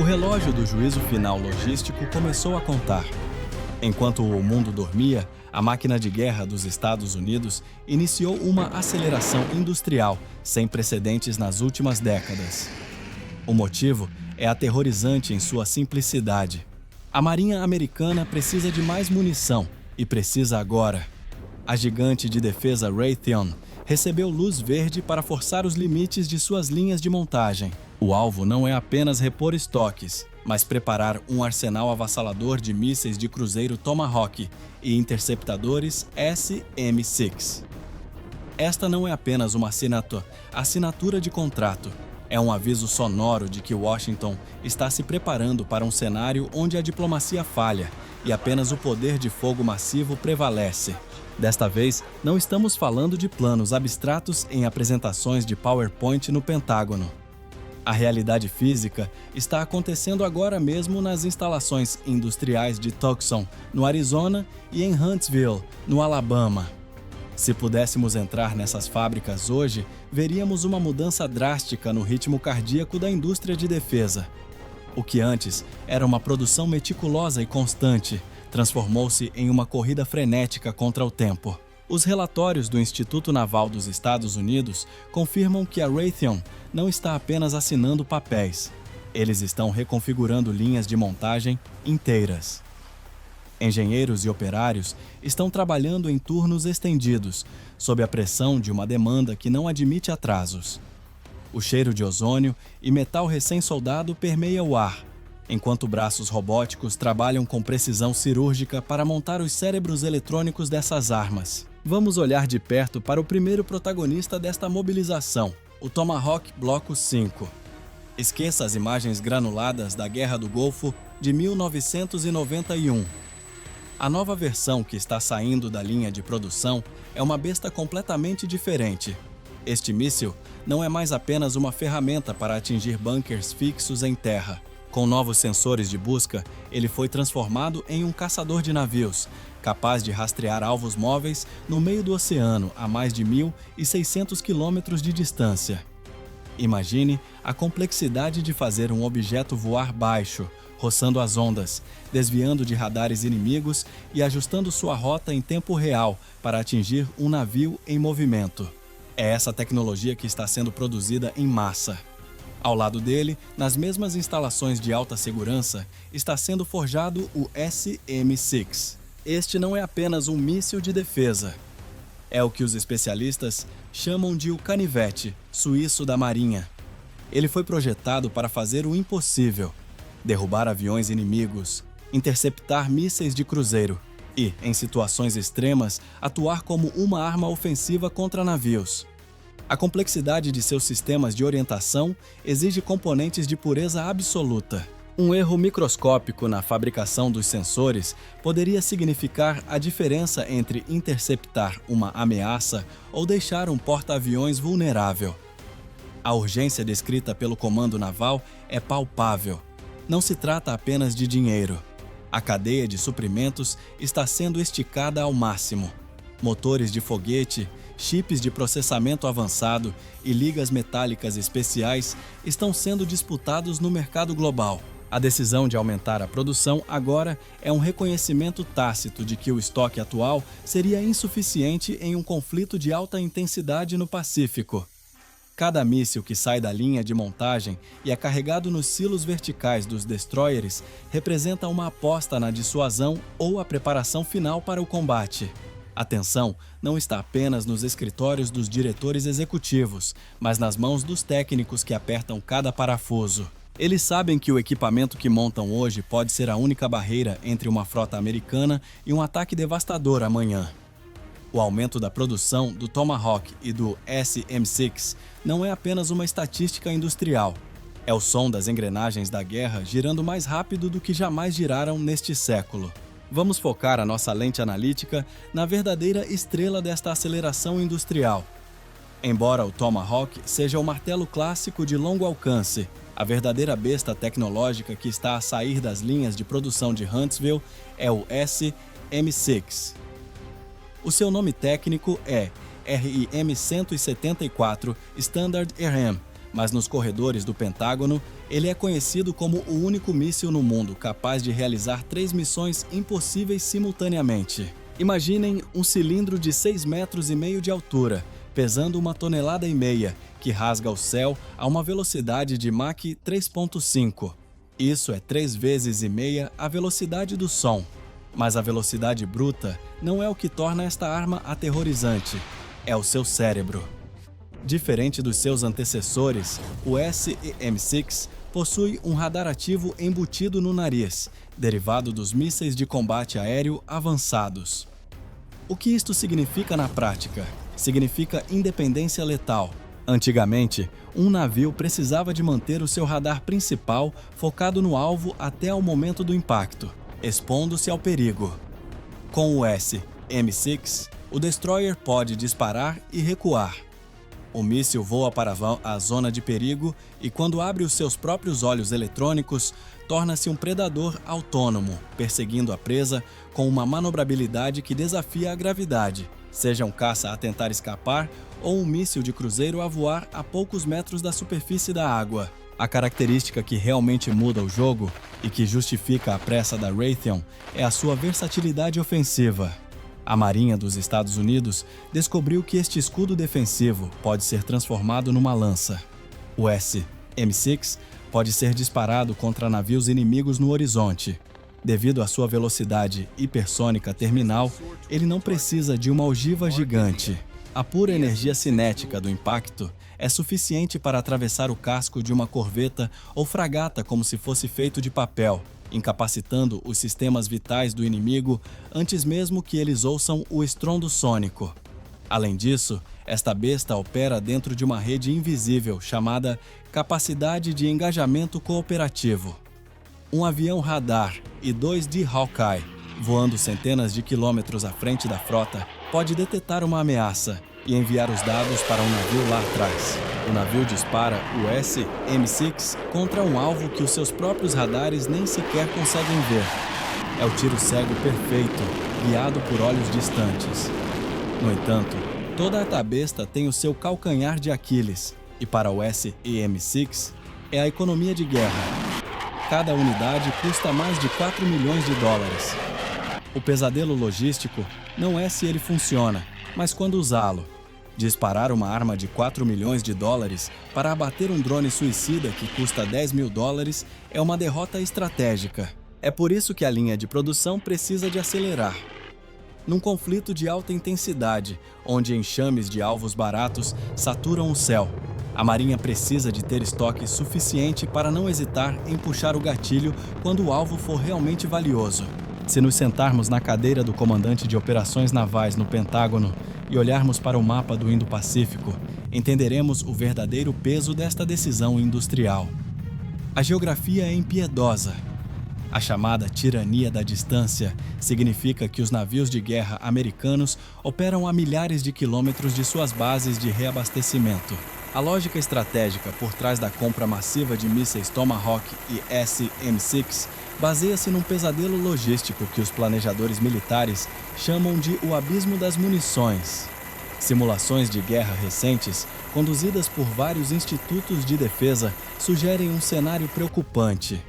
relógio do juízo final logístico começou a contar. Enquanto o mundo dormia, a máquina de guerra dos Estados Unidos iniciou uma aceleração industrial sem precedentes nas últimas décadas. O motivo é aterrorizante em sua simplicidade. A Marinha Americana precisa de mais munição e precisa agora. A gigante de defesa Raytheon recebeu luz verde para forçar os limites de suas linhas de montagem. O alvo não é apenas repor estoques, mas preparar um arsenal avassalador de mísseis de cruzeiro Tomahawk e interceptadores SM-6. Esta não é apenas uma assinatura de contrato. É um aviso sonoro de que Washington está se preparando para um cenário onde a diplomacia falha e apenas o poder de fogo massivo prevalece. Desta vez, não estamos falando de planos abstratos em apresentações de PowerPoint no Pentágono. A realidade física está acontecendo agora mesmo nas instalações industriais de Tucson, no Arizona, e em Huntsville, no Alabama. Se pudéssemos entrar nessas fábricas hoje, veríamos uma mudança drástica no ritmo cardíaco da indústria de defesa. O que antes era uma produção meticulosa e constante, transformou-se em uma corrida frenética contra o tempo. Os relatórios do Instituto Naval dos Estados Unidos confirmam que a Raytheon não está apenas assinando papéis. Eles estão reconfigurando linhas de montagem inteiras. Engenheiros e operários estão trabalhando em turnos estendidos, sob a pressão de uma demanda que não admite atrasos. O cheiro de ozônio e metal recém-soldado permeia o ar, enquanto braços robóticos trabalham com precisão cirúrgica para montar os cérebros eletrônicos dessas armas. Vamos olhar de perto para o primeiro protagonista desta mobilização, o Tomahawk Bloco 5. Esqueça as imagens granuladas da Guerra do Golfo de 1991. A nova versão que está saindo da linha de produção é uma besta completamente diferente. Este míssil não é mais apenas uma ferramenta para atingir bunkers fixos em terra. Com novos sensores de busca, ele foi transformado em um caçador de navios, capaz de rastrear alvos móveis no meio do oceano a mais de 1.600 quilômetros de distância. Imagine a complexidade de fazer um objeto voar baixo, roçando as ondas, desviando de radares inimigos e ajustando sua rota em tempo real para atingir um navio em movimento. É essa tecnologia que está sendo produzida em massa. Ao lado dele, nas mesmas instalações de alta segurança, está sendo forjado o SM-6. Este não é apenas um míssil de defesa. É o que os especialistas chamam de o canivete suíço da Marinha. Ele foi projetado para fazer o impossível: derrubar aviões inimigos, interceptar mísseis de cruzeiro e, em situações extremas, atuar como uma arma ofensiva contra navios. A complexidade de seus sistemas de orientação exige componentes de pureza absoluta. Um erro microscópico na fabricação dos sensores poderia significar a diferença entre interceptar uma ameaça ou deixar um porta-aviões vulnerável. A urgência descrita pelo Comando Naval é palpável. Não se trata apenas de dinheiro. A cadeia de suprimentos está sendo esticada ao máximo. Motores de foguete, chips de processamento avançado e ligas metálicas especiais estão sendo disputados no mercado global. A decisão de aumentar a produção agora é um reconhecimento tácito de que o estoque atual seria insuficiente em um conflito de alta intensidade no Pacífico. Cada míssil que sai da linha de montagem e é carregado nos silos verticais dos destroyers representa uma aposta na dissuasão ou a preparação final para o combate. A tensão não está apenas nos escritórios dos diretores executivos, mas nas mãos dos técnicos que apertam cada parafuso. Eles sabem que o equipamento que montam hoje pode ser a única barreira entre uma frota americana e um ataque devastador amanhã. O aumento da produção do Tomahawk e do SM-6 não é apenas uma estatística industrial. É o som das engrenagens da guerra girando mais rápido do que jamais giraram neste século. Vamos focar a nossa lente analítica na verdadeira estrela desta aceleração industrial. Embora o Tomahawk seja o martelo clássico de longo alcance, a verdadeira besta tecnológica que está a sair das linhas de produção de Huntsville é o SM-6. O seu nome técnico é RIM-174 Standard RM, mas nos corredores do Pentágono, ele é conhecido como o único míssil no mundo capaz de realizar 3 missões impossíveis simultaneamente. Imaginem um cilindro de 6,5 metros de altura, pesando 1,5 toneladas, que rasga o céu a uma velocidade de Mach 3.5. Isso é 3,5 vezes a velocidade do som. Mas a velocidade bruta não é o que torna esta arma aterrorizante, é o seu cérebro. Diferente dos seus antecessores, o SM-6 possui um radar ativo embutido no nariz, derivado dos mísseis de combate aéreo avançados. O que isto significa na prática? Significa independência letal. Antigamente, um navio precisava de manter o seu radar principal focado no alvo até o momento do impacto, expondo-se ao perigo. Com o SM-6, o destroyer pode disparar e recuar. O míssil voa para a zona de perigo e, quando abre os seus próprios olhos eletrônicos, torna-se um predador autônomo, perseguindo a presa com uma manobrabilidade que desafia a gravidade, seja um caça a tentar escapar ou um míssil de cruzeiro a voar a poucos metros da superfície da água. A característica que realmente muda o jogo e que justifica a pressa da Raytheon é a sua versatilidade ofensiva. A Marinha dos Estados Unidos descobriu que este escudo defensivo pode ser transformado numa lança. O SM-6 pode ser disparado contra navios inimigos no horizonte. Devido à sua velocidade hipersônica terminal, ele não precisa de uma ogiva gigante. A pura energia cinética do impacto é suficiente para atravessar o casco de uma corveta ou fragata como se fosse feito de papel, incapacitando os sistemas vitais do inimigo antes mesmo que eles ouçam o estrondo sônico. Além disso, esta besta opera dentro de uma rede invisível chamada capacidade de engajamento cooperativo. Um avião radar e 2 de Hawkeye, voando centenas de quilômetros à frente da frota, pode detectar uma ameaça e enviar os dados para um navio lá atrás. O navio dispara o SM-6 contra um alvo que os seus próprios radares nem sequer conseguem ver. É o tiro cego perfeito, guiado por olhos distantes. No entanto, toda esta besta tem o seu calcanhar de Aquiles, e para o SM-6 é a economia de guerra. Cada unidade custa mais de 4 milhões de dólares. O pesadelo logístico não é se ele funciona, mas quando usá-lo. Disparar uma arma de 4 milhões de dólares para abater um drone suicida que custa 10 mil dólares é uma derrota estratégica. É por isso que a linha de produção precisa de acelerar. Num conflito de alta intensidade, onde enxames de alvos baratos saturam o céu, a Marinha precisa de ter estoque suficiente para não hesitar em puxar o gatilho quando o alvo for realmente valioso. Se nos sentarmos na cadeira do comandante de operações navais no Pentágono e olharmos para o mapa do Indo-Pacífico, entenderemos o verdadeiro peso desta decisão industrial. A geografia é impiedosa. A chamada tirania da distância significa que os navios de guerra americanos operam a milhares de quilômetros de suas bases de reabastecimento. A lógica estratégica por trás da compra massiva de mísseis Tomahawk e SM-6 baseia-se num pesadelo logístico que os planejadores militares chamam de o abismo das munições. Simulações de guerra recentes, conduzidas por vários institutos de defesa, sugerem um cenário preocupante.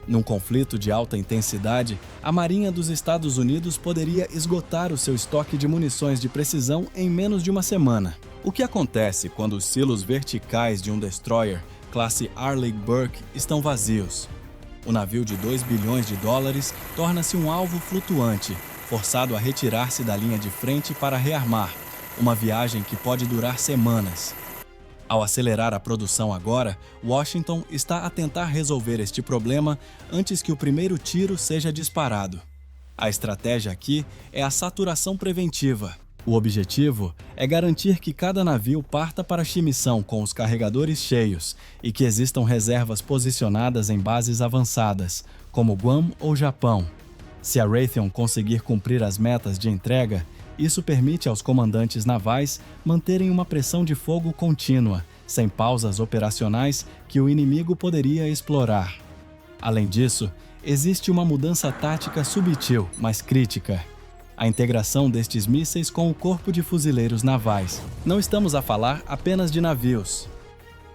Num conflito de alta intensidade, a Marinha dos Estados Unidos poderia esgotar o seu estoque de munições de precisão em menos de uma semana. O que acontece quando os silos verticais de um destroyer classe Arleigh Burke estão vazios? O navio de 2 bilhões de dólares torna-se um alvo flutuante, forçado a retirar-se da linha de frente para rearmar, uma viagem que pode durar semanas. Ao acelerar a produção agora, Washington está a tentar resolver este problema antes que o primeiro tiro seja disparado. A estratégia aqui é a saturação preventiva. O objetivo é garantir que cada navio parta para a missão com os carregadores cheios e que existam reservas posicionadas em bases avançadas, como Guam ou Japão. Se a Raytheon conseguir cumprir as metas de entrega, isso permite aos comandantes navais manterem uma pressão de fogo contínua, sem pausas operacionais que o inimigo poderia explorar. Além disso, existe uma mudança tática subtil, mas crítica: a integração destes mísseis com o corpo de fuzileiros navais. Não estamos a falar apenas de navios.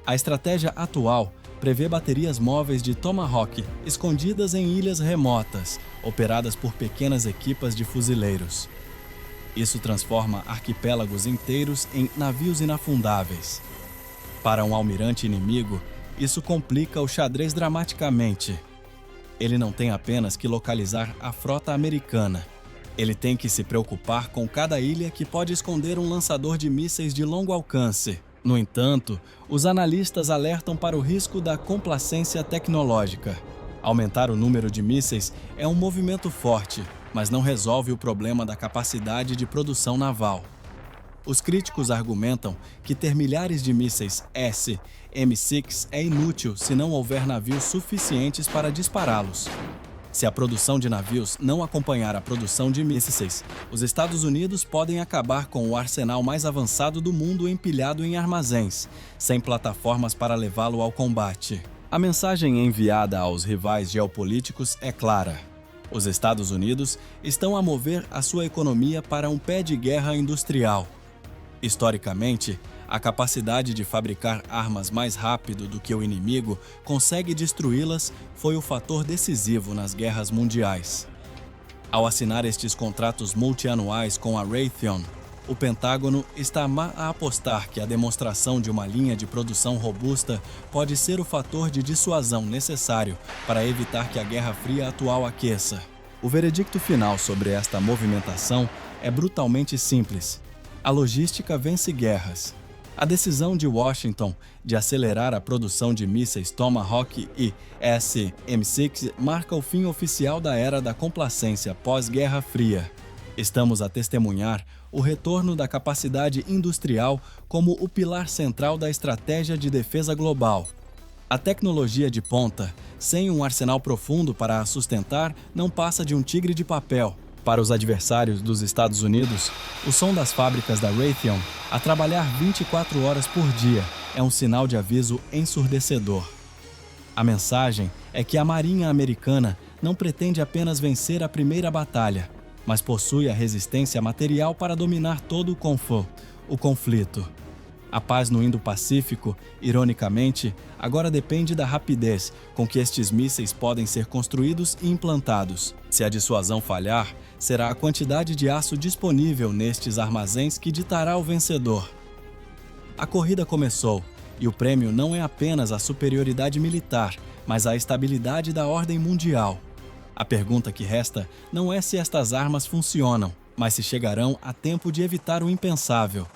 A estratégia atual prevê baterias móveis de Tomahawk escondidas em ilhas remotas, operadas por pequenas equipas de fuzileiros. Isso transforma arquipélagos inteiros em navios inafundáveis. Para um almirante inimigo, isso complica o xadrez dramaticamente. Ele não tem apenas que localizar a frota americana. Ele tem que se preocupar com cada ilha que pode esconder um lançador de mísseis de longo alcance. No entanto, os analistas alertam para o risco da complacência tecnológica. Aumentar o número de mísseis é um movimento forte, mas não resolve o problema da capacidade de produção naval. Os críticos argumentam que ter milhares de mísseis M6 é inútil se não houver navios suficientes para dispará-los. Se a produção de navios não acompanhar a produção de mísseis, os Estados Unidos podem acabar com o arsenal mais avançado do mundo empilhado em armazéns, sem plataformas para levá-lo ao combate. A mensagem enviada aos rivais geopolíticos é clara. Os Estados Unidos estão a mover a sua economia para um pé de guerra industrial. Historicamente, a capacidade de fabricar armas mais rápido do que o inimigo consegue destruí-las foi o fator decisivo nas guerras mundiais. Ao assinar estes contratos multianuais com a Raytheon, o Pentágono está a apostar que a demonstração de uma linha de produção robusta pode ser o fator de dissuasão necessário para evitar que a Guerra Fria atual aqueça. O veredicto final sobre esta movimentação é brutalmente simples. A logística vence guerras. A decisão de Washington de acelerar a produção de mísseis Tomahawk e M6 marca o fim oficial da era da complacência pós-Guerra Fria. Estamos a testemunhar o retorno da capacidade industrial como o pilar central da estratégia de defesa global. A tecnologia de ponta, sem um arsenal profundo para a sustentar, não passa de um tigre de papel. Para os adversários dos Estados Unidos, o som das fábricas da Raytheon a trabalhar 24 horas por dia é um sinal de aviso ensurdecedor. A mensagem é que a Marinha Americana não pretende apenas vencer a primeira batalha, mas possui a resistência material para dominar todo o conflito. A paz no Indo-Pacífico, ironicamente, agora depende da rapidez com que estes mísseis podem ser construídos e implantados. Se a dissuasão falhar, será a quantidade de aço disponível nestes armazéns que ditará o vencedor. A corrida começou, e o prêmio não é apenas a superioridade militar, mas a estabilidade da ordem mundial. A pergunta que resta não é se estas armas funcionam, mas se chegarão a tempo de evitar o impensável.